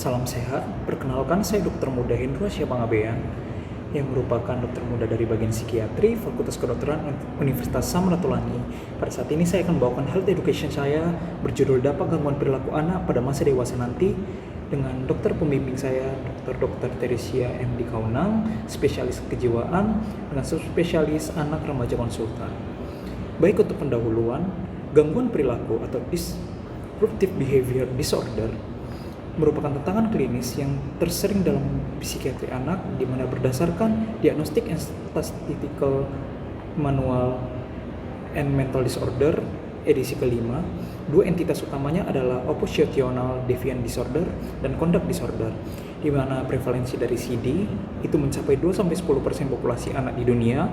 Salam sehat, perkenalkan saya Dr. Muda Hendro Syabangabean yang merupakan dokter muda dari bagian psikiatri Fakultas Kedokteran Universitas Samratulangi. Pada saat ini saya akan membawakan health education saya berjudul Dampak Gangguan Perilaku Anak pada Masa Dewasa Nanti dengan dokter pembimbing saya, Dr. Teresia M. Kaunang, spesialis kejiwaan dengan subspesialis anak remaja konsultan. Baik, untuk pendahuluan, gangguan perilaku atau disruptive behavior disorder merupakan tantangan klinis yang tersering dalam psikiatri anak, di mana berdasarkan Diagnostic and Statistical Manual and Mental Disorder edisi kelima, dua entitas utamanya adalah oppositional deviant disorder dan conduct disorder, di mana prevalensi dari CD itu mencapai 2-10% populasi anak di dunia.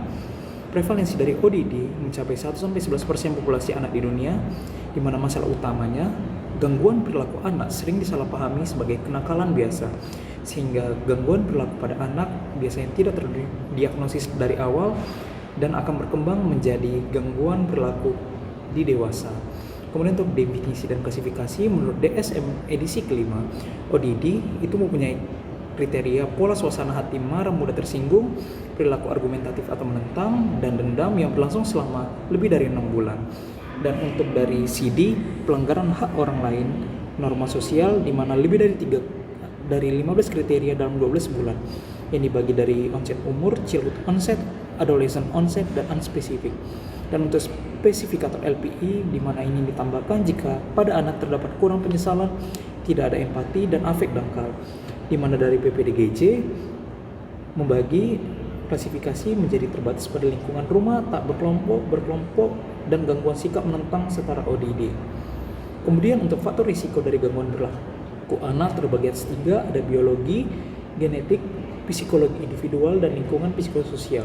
Prevalensi dari ODD mencapai 1-11% populasi anak di dunia, di mana masalah utamanya gangguan perilaku anak sering disalahpahami sebagai kenakalan biasa, sehingga gangguan perilaku pada anak biasanya tidak terdiagnosis dari awal dan akan berkembang menjadi gangguan perilaku di dewasa. Kemudian untuk definisi dan klasifikasi, menurut DSM edisi kelima, ODD itu mempunyai kriteria pola suasana hati marah mudah tersinggung, perilaku argumentatif atau menentang, dan dendam yang berlangsung selama lebih dari 6 bulan. Dan untuk dari CD, pelanggaran hak orang lain, norma sosial di mana lebih dari 15 kriteria dalam 12 bulan, yang dibagi dari onset umur, childhood onset, adolescent onset, dan unspecific. Dan untuk spesifikator LPI, di mana ini ditambahkan jika pada anak terdapat kurang penyesalan, tidak ada empati, dan afek dangkal, di mana dari PPDGJ membagi klasifikasi menjadi terbatas pada lingkungan rumah, tak berkelompok, dan gangguan sikap menentang setara ODD. Kemudian untuk faktor risiko dari gangguan perilaku anak terbagi atas 3, ada biologi, genetik, psikologi individual, dan lingkungan psikososial.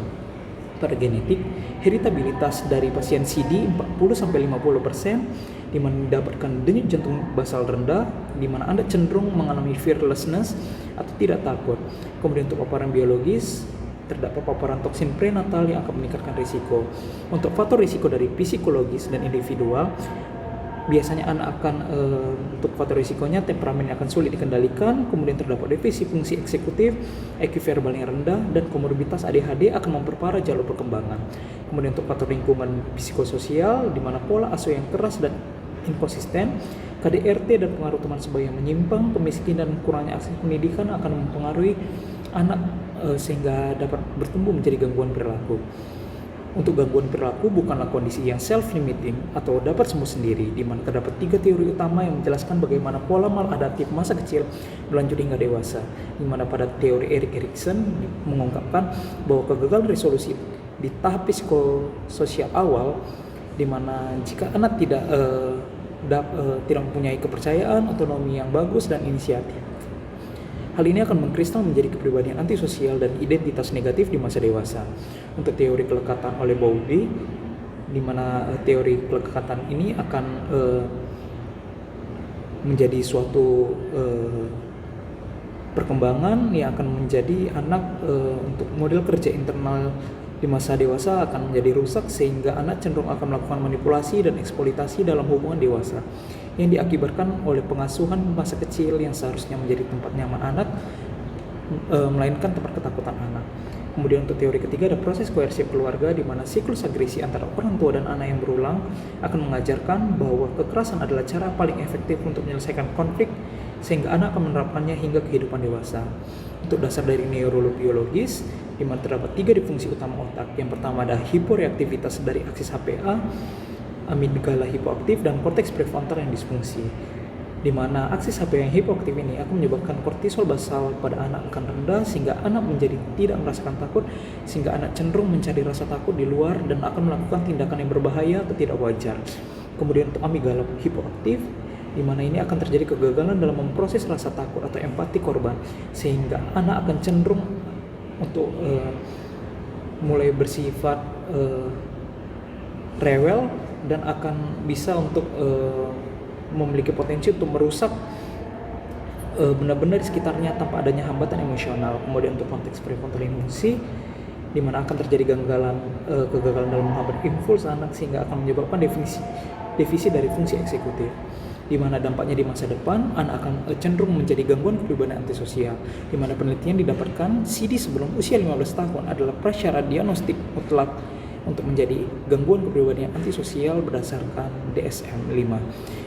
Pada genetik, heritabilitas dari pasien CD 40-50%, di mana mendapatkan denyut jantung basal rendah, di mana Anda cenderung mengalami fearlessness atau tidak takut. Kemudian untuk paparan biologis, terdapat paparan toksin prenatal yang akan meningkatkan risiko. Untuk faktor risiko dari psikologis dan individual, biasanya anak akan untuk faktor risikonya temperamen yang akan sulit dikendalikan, kemudian terdapat defisit fungsi eksekutif, IQ verbal yang rendah, dan komorbiditas ADHD akan memperparah jalur perkembangan. Kemudian untuk faktor lingkungan psikososial, di mana pola asuh yang keras dan inkonsisten, KDRT dan pengaruh teman sebaya yang menyimpang, kemiskinan dan kurangnya akses pendidikan akan mempengaruhi anak sehingga dapat bertumbuh menjadi gangguan perilaku. Untuk gangguan perilaku bukanlah kondisi yang self-limiting atau dapat sembuh sendiri, di mana terdapat 3 teori utama yang menjelaskan bagaimana pola maladaptif masa kecil berlanjut hingga dewasa, di mana pada teori Erik Erikson mengungkapkan bahwa kegagalan resolusi di tahap psikososial awal, di mana jika anak tidak mempunyai kepercayaan, otonomi yang bagus, dan inisiatif, hal ini akan mengkristal menjadi kepribadian antisosial dan identitas negatif di masa dewasa. Untuk teori kelekatan oleh Bowlby, di mana teori kelekatan ini akan menjadi suatu perkembangan yang akan menjadi anak untuk model kerja internal di masa dewasa akan menjadi rusak, sehingga anak cenderung akan melakukan manipulasi dan eksploitasi dalam hubungan dewasa yang diakibatkan oleh pengasuhan masa kecil yang seharusnya menjadi tempat nyaman anak, melainkan tempat ketakutan anak. Kemudian untuk teori ketiga ada proses koersif keluarga, di mana siklus agresi antara orang tua dan anak yang berulang akan mengajarkan bahwa kekerasan adalah cara paling efektif untuk menyelesaikan konflik, sehingga anak akan menerapkannya hingga kehidupan dewasa. Untuk dasar dari neurobiologis, di mana terdapat 3 difungsi utama otak. Yang pertama ada hiporeaktivitas dari aksis HPA, amigdala hipoaktif, dan korteks prefrontal yang disfungsi, di mana aksis HPA yang hipoaktif ini akan menyebabkan kortisol basal pada anak akan rendah, sehingga anak menjadi tidak merasakan takut, sehingga anak cenderung mencari rasa takut di luar dan akan melakukan tindakan yang berbahaya atau tidak wajar. Kemudian untuk amigdala hipoaktif, di mana ini akan terjadi kegagalan dalam memproses rasa takut atau empati korban, sehingga anak akan cenderung untuk mulai bersifat rewel dan akan bisa untuk memiliki potensi untuk merusak benda-benda di sekitarnya tanpa adanya hambatan emosional. Kemudian untuk konteks prefrontal emosi, di mana akan terjadi kegagalan dalam menghambat impuls anak, sehingga akan menyebabkan defisit dari fungsi eksekutif. di mana dampaknya di masa depan anak akan cenderung menjadi gangguan kepribadian antisosial, di mana penelitian didapatkan CD sebelum usia 15 tahun adalah prasyarat diagnostik mutlak untuk menjadi gangguan kepribadian antisosial berdasarkan DSM-5,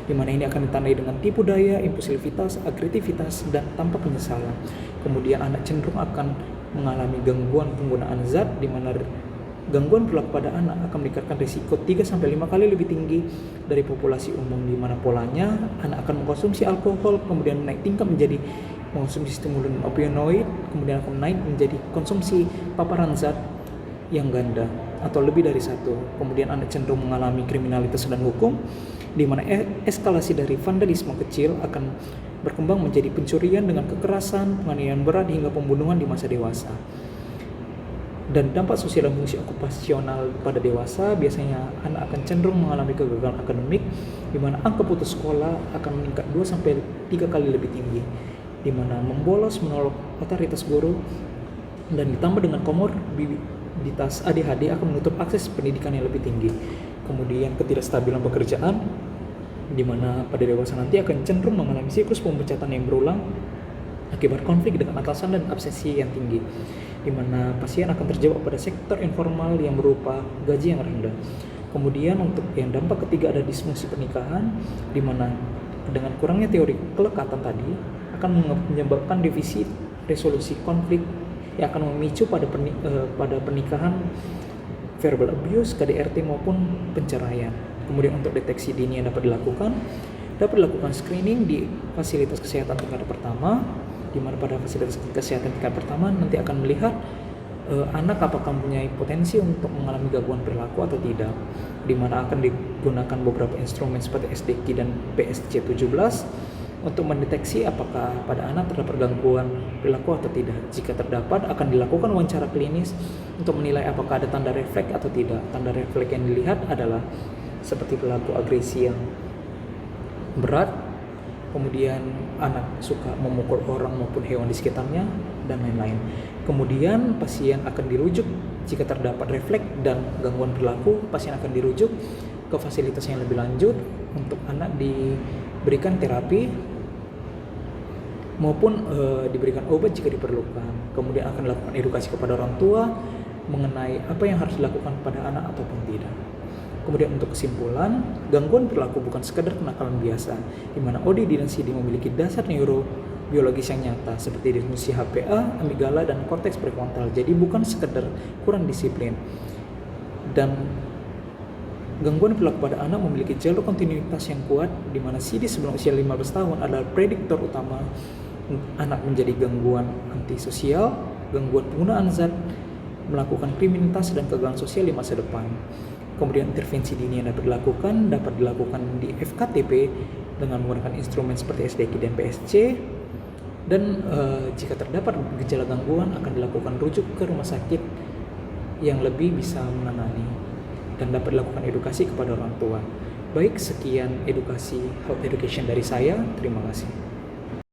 di mana ini akan ditandai dengan tipu daya, impulsivitas, agresivitas, dan tanpa penyesalan. Kemudian anak cenderung akan mengalami gangguan penggunaan zat, di mana gangguan perilaku pada anak akan meningkatkan risiko 3-5 kali lebih tinggi dari populasi umum, di mana polanya anak akan mengkonsumsi alkohol, kemudian naik tingkat menjadi mengkonsumsi stimulan opioid, kemudian akan naik menjadi konsumsi paparan zat yang ganda atau lebih dari satu. Kemudian anak cenderung mengalami kriminalitas dan hukum, di mana eskalasi dari vandalisme kecil akan berkembang menjadi pencurian dengan kekerasan, penganiayaan berat hingga pembunuhan di masa dewasa. Dan dampak sosial dan fungsi okupasional pada dewasa, biasanya anak akan cenderung mengalami kegagalan akademik, di mana angka putus sekolah akan meningkat 2-3 kali lebih tinggi, di mana membolos, menolak otoritas guru, dan ditambah dengan komorbiditas ADHD akan menutup akses pendidikan yang lebih tinggi. Kemudian ketidakstabilan pekerjaan, di mana pada dewasa nanti akan cenderung mengalami siklus pemecatan yang berulang akibat konflik dengan atasan dan absensi yang tinggi, di mana pasien akan terjebak pada sektor informal yang berupa gaji yang rendah. Kemudian untuk yang dampak ketiga ada disfungsi pernikahan, di mana dengan kurangnya teori kelekatan tadi akan menyebabkan defisit resolusi konflik yang akan memicu pada pernikahan, verbal abuse, KDRT maupun penceraian. Kemudian untuk deteksi dini yang dapat dilakukan screening di fasilitas kesehatan tingkat pertama, di mana pada fasilitas kesehatan tingkat pertama nanti akan melihat anak apakah mempunyai potensi untuk mengalami gangguan perilaku atau tidak, di mana akan digunakan beberapa instrumen seperti SDQ dan PSC-17 untuk mendeteksi apakah pada anak terdapat gangguan perilaku atau tidak. Jika terdapat, akan dilakukan wawancara klinis untuk menilai apakah ada tanda refleks atau tidak. Tanda refleks yang dilihat adalah seperti perilaku agresi yang berat, kemudian anak suka memukul orang maupun hewan di sekitarnya, dan lain-lain. Kemudian pasien akan dirujuk jika terdapat refleks dan gangguan perilaku, pasien akan dirujuk ke fasilitas yang lebih lanjut untuk anak diberikan terapi maupun diberikan obat jika diperlukan. Kemudian akan dilakukan edukasi kepada orang tua mengenai apa yang harus dilakukan pada anak ataupun tidak. Kemudian untuk kesimpulan, gangguan perilaku bukan sekedar kenakalan biasa, di mana ODD dan CD memiliki dasar neurobiologis yang nyata seperti disfungsi HPA, amigdala, dan korteks prefrontal. Jadi bukan sekedar kurang disiplin. Dan gangguan perilaku pada anak memiliki jalur kontinuitas yang kuat, di mana CD sebelum usia 15 tahun adalah prediktor utama anak menjadi gangguan antisosial, gangguan penggunaan zat, melakukan kriminalitas dan kegagalan sosial di masa depan. Kemudian intervensi dini yang dapat dilakukan di FKTP dengan menggunakan instrumen seperti SDQ dan PSC, dan jika terdapat gejala gangguan akan dilakukan rujuk ke rumah sakit yang lebih bisa menangani, dan dapat dilakukan edukasi kepada orang tua. Baik, sekian edukasi health education dari saya. Terima kasih.